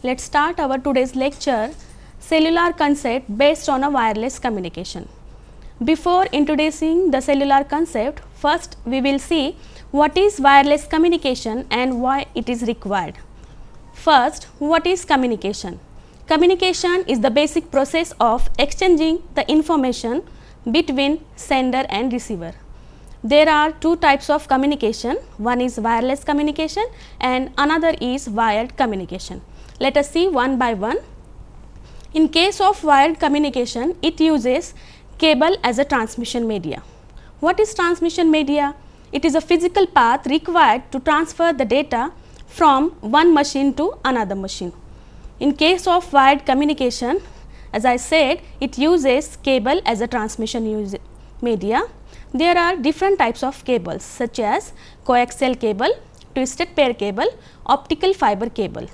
let's start our today's lecture, cellular concept based on a wireless communication. Before introducing the cellular concept, first we will see what is wireless communication and why it is required. First, what is communication? Communication is the basic process of exchanging the information between sender and receiver. There are two types of communication, one is wireless communication and another is wired communication. Let us see one by one. In case of wired communication, it uses cable as a transmission media. What is transmission media? It is a physical path required to transfer the data from one machine to another machine. In case of wired communication, as I said, it uses cable as a transmission media. There are different types of cables such as coaxial cable, twisted pair cable, optical fiber cable.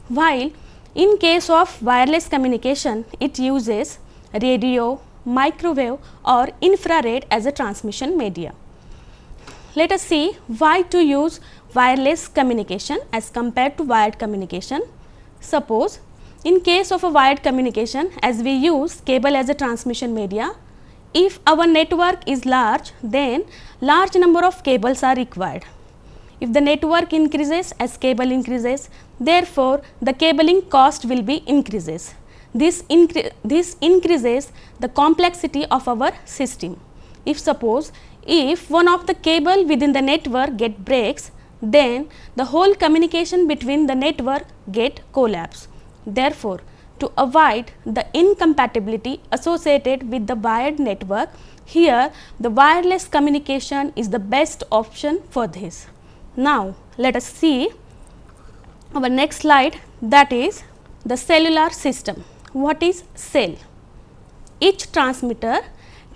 While in case of wireless communication, it uses radio, microwave or infrared as a transmission media. Let us see why to use wireless communication as compared to wired communication. Suppose in case of a wired communication, as we use cable as a transmission media, if our network is large, then large number of cables are required. If the network increases as cable increases, therefore the cabling cost will be increases. This increases the complexity of our system. If one of the cable within the network breaks, then the whole communication between the network get collapse. Therefore, to avoid the incompatibility associated with the wired network, here the wireless communication is the best option for this. Now, let us see our next slide, that is the cellular system. What is cell? Each transmitter,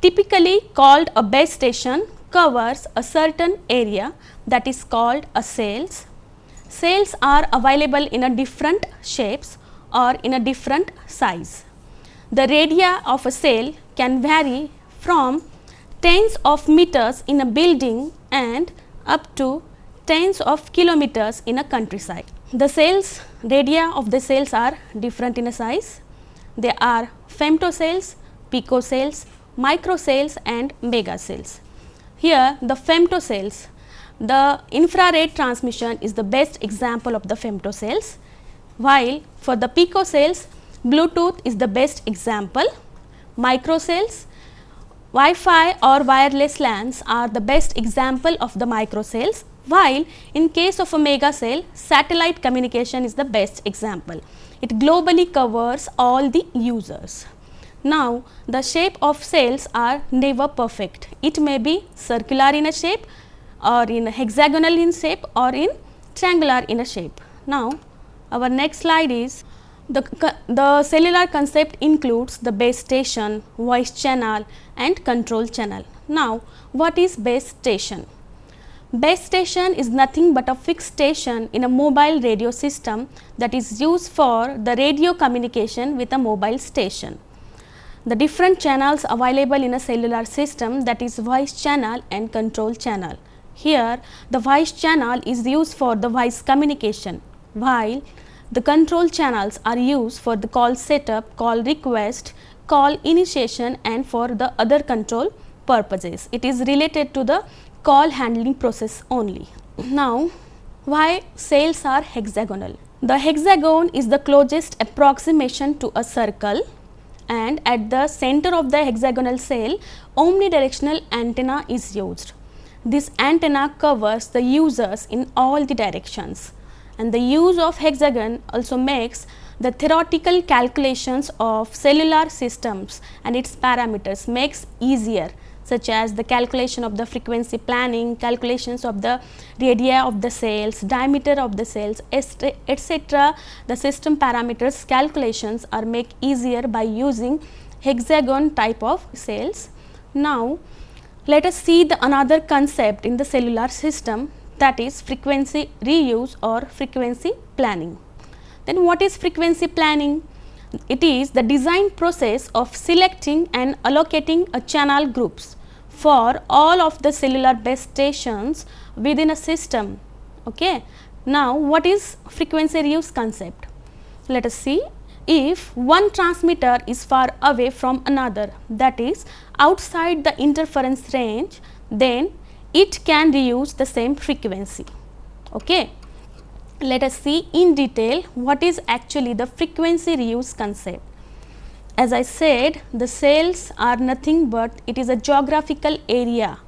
typically called a base station, covers a certain area that is called a cells. Cells are available in a different shapes or in a different size. The radii of a cell can vary from tens of meters in a building and up to tens of kilometers in a countryside. The cells, radii of the cells are different in a size. They are femtocells, picocells, microcells and megacells. Here the femtocells, the infrared transmission is the best example of the femtocells, while for the picocells, Bluetooth is the best example. Microcells, Wi-Fi or wireless LANs are the best example of the microcells, while in case of a megacell, satellite communication is the best example. It globally covers all the users. Now, the shape of cells are never perfect. It may be circular in a shape or in hexagonal in shape or in triangular in a shape. Now, our next slide is the cellular concept includes the base station, voice channel and control channel. Now, what is base station? Base station is nothing but a fixed station in a mobile radio system that is used for the radio communication with a mobile station. The different channels available in a cellular system, that is voice channel and control channel. Here the voice channel is used for the voice communication, while the control channels are used for the call setup, call request, call initiation and for the other control purposes. It is related to the call handling process only. Now, why cells are hexagonal? The hexagon is the closest approximation to a circle, and at the center of the hexagonal cell, omnidirectional antenna is used. This antenna covers the users in all the directions, and the use of hexagon also makes the theoretical calculations of cellular systems and its parameters makes easier, such as the calculation of the frequency planning, calculations of the radii of the cells, diameter of the cells, etc. The system parameters calculations are made easier by using hexagon type of cells. Now, let us see the another concept in the cellular system, that is frequency reuse or frequency planning. Then what is frequency planning? It is the design process of selecting and allocating a channel groups for all of the cellular base stations within a system. Okay. Now, what is frequency reuse concept? let us see, if one transmitter is far away from another, that is outside the interference range, then it can reuse the same frequency. Okay. Let us see in detail what is actually the frequency reuse concept. As I said, the cells are nothing but it is a geographical area.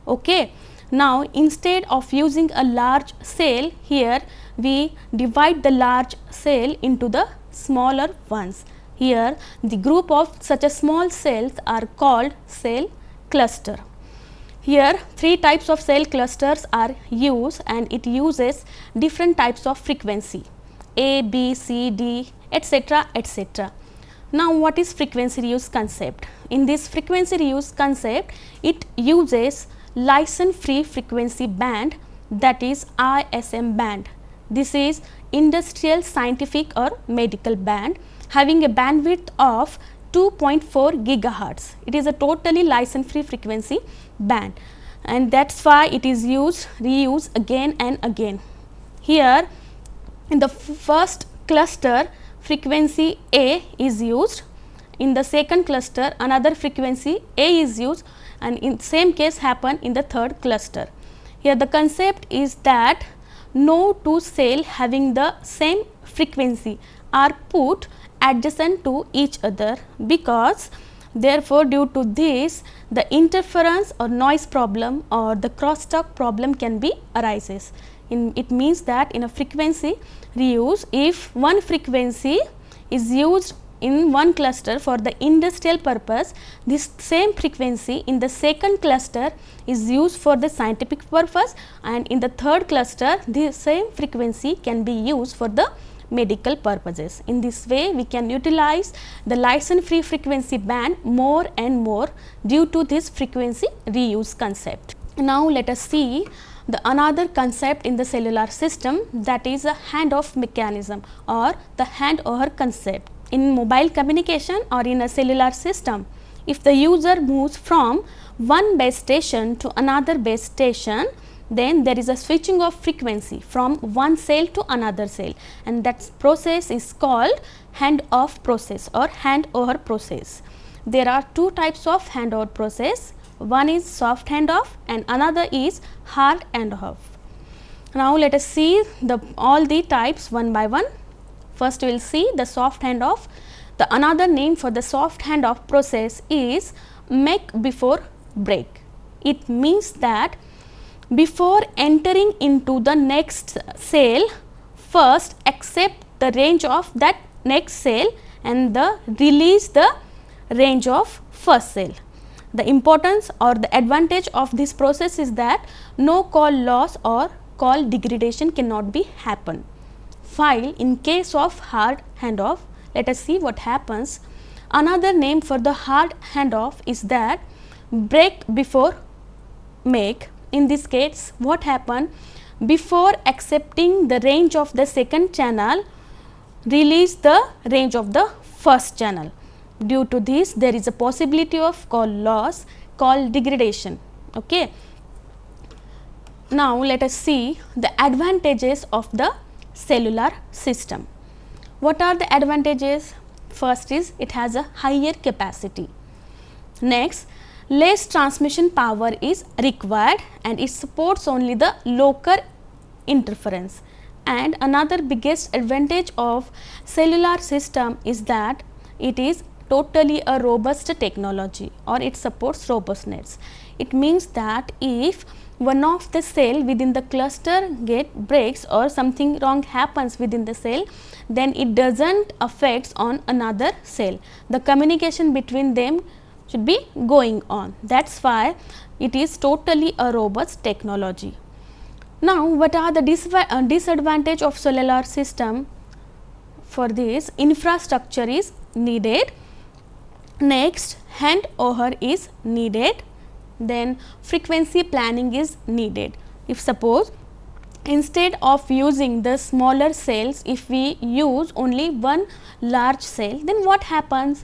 Okay. Now, instead of using a large cell, here we divide the large cell into the smaller ones. Here the group of such a small cells are called cell cluster. Here 3 types of cell clusters are used and it uses different types of frequency A, B, C, D, etc., etc. Now, what is frequency reuse concept? In this frequency reuse concept, it uses license free frequency band, that is ISM band. This is industrial, scientific or medical band having a bandwidth of 2.4 gigahertz. It is a totally license free frequency band and that is why it is reused again and again. Here in the first cluster frequency A is used, in the second cluster another frequency A is used, and in same case happen in the third cluster. Here the concept is that no two cells having the same frequency are put adjacent to each other, because therefore, due to this the interference or noise problem or the crosstalk problem can be arises. It means that in a frequency reuse, if one frequency is used in one cluster for the industrial purpose, this same frequency in the second cluster is used for the scientific purpose, and in the third cluster the same frequency can be used for the medical purposes. In this way we can utilize the license free frequency band more and more due to this frequency reuse concept. Now, let us see the another concept in the cellular system, that is a handoff mechanism or the handover concept. In mobile communication or in a cellular system, if the user moves from one base station to another base station, then there is a switching of frequency from one cell to another cell, and that process is called handoff process or handover process. There are 2 types of handover process, one is soft handoff and another is hard handoff. Now, let us see all the types one by one. First we will see the soft handoff. The another name for the soft handoff process is make before break. It means that before entering into the next cell, first accept the range of that next cell and release the range of first cell. The importance or the advantage of this process is that no call loss or call degradation cannot be happen. While in case of hard handoff, let us see what happens. Another name for the hard handoff is that break before make. In this case, what happen? Before accepting the range of the second channel, release the range of the first channel. Due to this, there is a possibility of call loss, call degradation. Okay. Now, let us see the advantages of the cellular system. What are the advantages? First is it has a higher capacity. Next, less transmission power is required and it supports only the local interference. And another biggest advantage of cellular system is that it is totally a robust technology or it supports robustness. It means that if one of the cell within the cluster breaks or something wrong happens within the cell, then it does not affects on another cell. The communication between them should be going on. That is why it is totally a robust technology. Now, what are the disadvantage of cellular system? For this, infrastructure is needed. Next, handover is needed. Then frequency planning is needed. If suppose instead of using the smaller cells, if we use only one large cell, then what happens?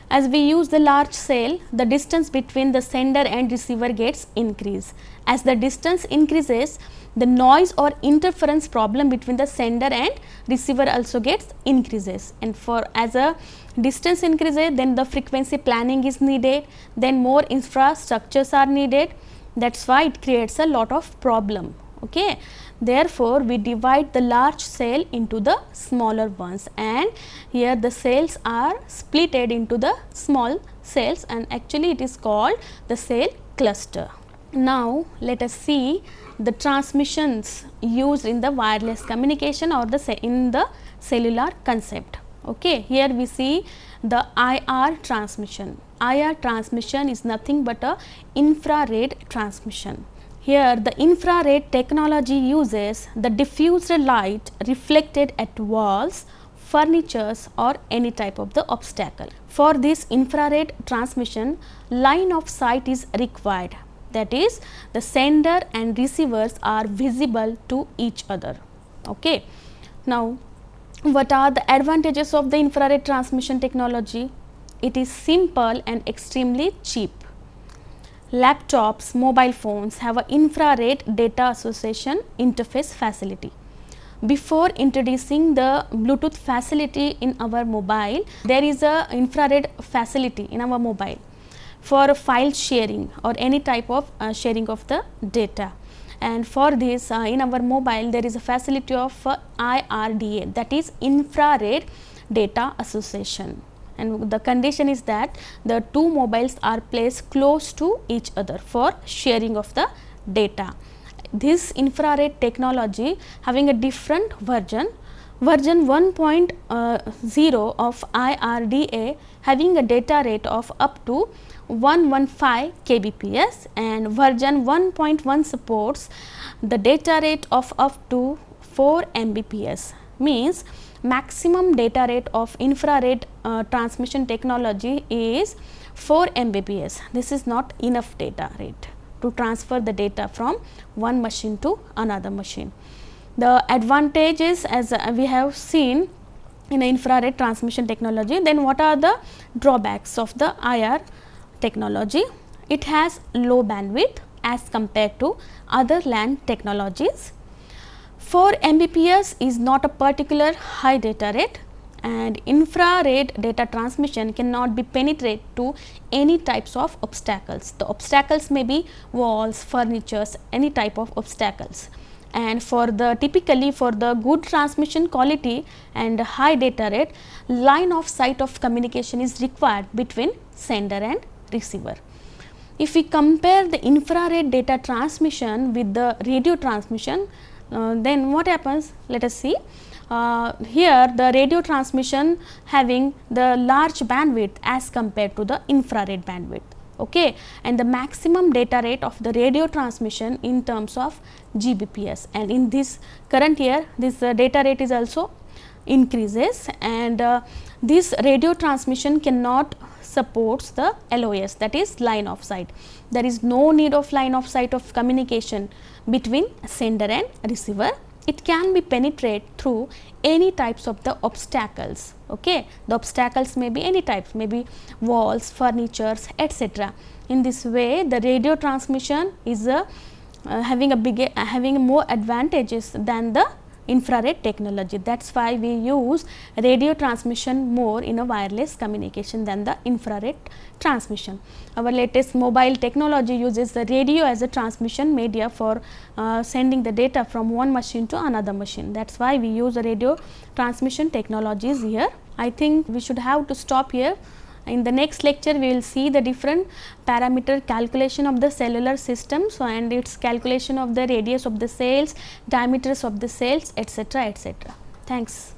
As we use the large cell, the distance between the sender and receiver gets increased. As the distance increases, the noise or interference problem between the sender and receiver also gets increases, and for as a distance increases, then the frequency planning is needed, then more infrastructures are needed. That is why it creates a lot of problem. Okay. Therefore, we divide the large cell into the smaller ones, and here the cells are splitted into the small cells, and actually it is called the cell cluster. Now, let us see the transmissions used in the wireless communication or in the cellular concept. Okay. Here we see the IR transmission. IR transmission is nothing but a infrared transmission. Here the infrared technology uses the diffused light reflected at walls, furnitures or any type of the obstacle. For this infrared transmission, line of sight is required, that is the sender and receivers are visible to each other. Okay. Now, what are the advantages of the infrared transmission technology? It is simple and extremely cheap. Laptops, mobile phones have an infrared data association interface facility. Before introducing the Bluetooth facility in our mobile, there is a infrared facility in our mobile for file sharing or any type of sharing of the data. And for this in our mobile there is a facility of IRDA, that is infrared data association, and the condition is that the two mobiles are placed close to each other for sharing of the data. This infrared technology having a different version 1.0 of IRDA having a data rate of up to 115 kbps, and version 1.1 supports the data rate of up to 4 mbps, means maximum data rate of infrared transmission technology is 4 mbps. This is not enough data rate to transfer the data from one machine to another machine. The advantages, as we have seen in infrared transmission technology, then what are the drawbacks of the IR technology? It has low bandwidth as compared to other LAN technologies. 4 mbps is not a particular high data rate, and infrared data transmission cannot be penetrate to any types of obstacles. The obstacles may be walls, furnitures, any type of obstacles. And for the typically for the good transmission quality and high data rate, line of sight of communication is required between sender and receiver. If we compare the infrared data transmission with the radio transmission, then what happens? Let us see. Here the radio transmission having the large bandwidth as compared to the infrared bandwidth. Okay, and the maximum data rate of the radio transmission in terms of Gbps, and in this current year this data rate is also increases, and this radio transmission cannot supports the LOS, that is line of sight. There is no need of line of sight of communication between sender and receiver. It can be penetrate through any types of the obstacles. Okay, the obstacles may be any types, maybe walls, furnitures, etc. In this way, the radio transmission is having more advantages than the infrared technology. That is why we use radio transmission more in a wireless communication than the infrared transmission. Our latest mobile technology uses the radio as a transmission media for sending the data from one machine to another machine. That is why we use the radio transmission technologies here. I think we should have to stop here. In the next lecture, we will see the different parameter calculation of the cellular system, so and its calculation of the radius of the cells, diameters of the cells, etc., etc. Thanks.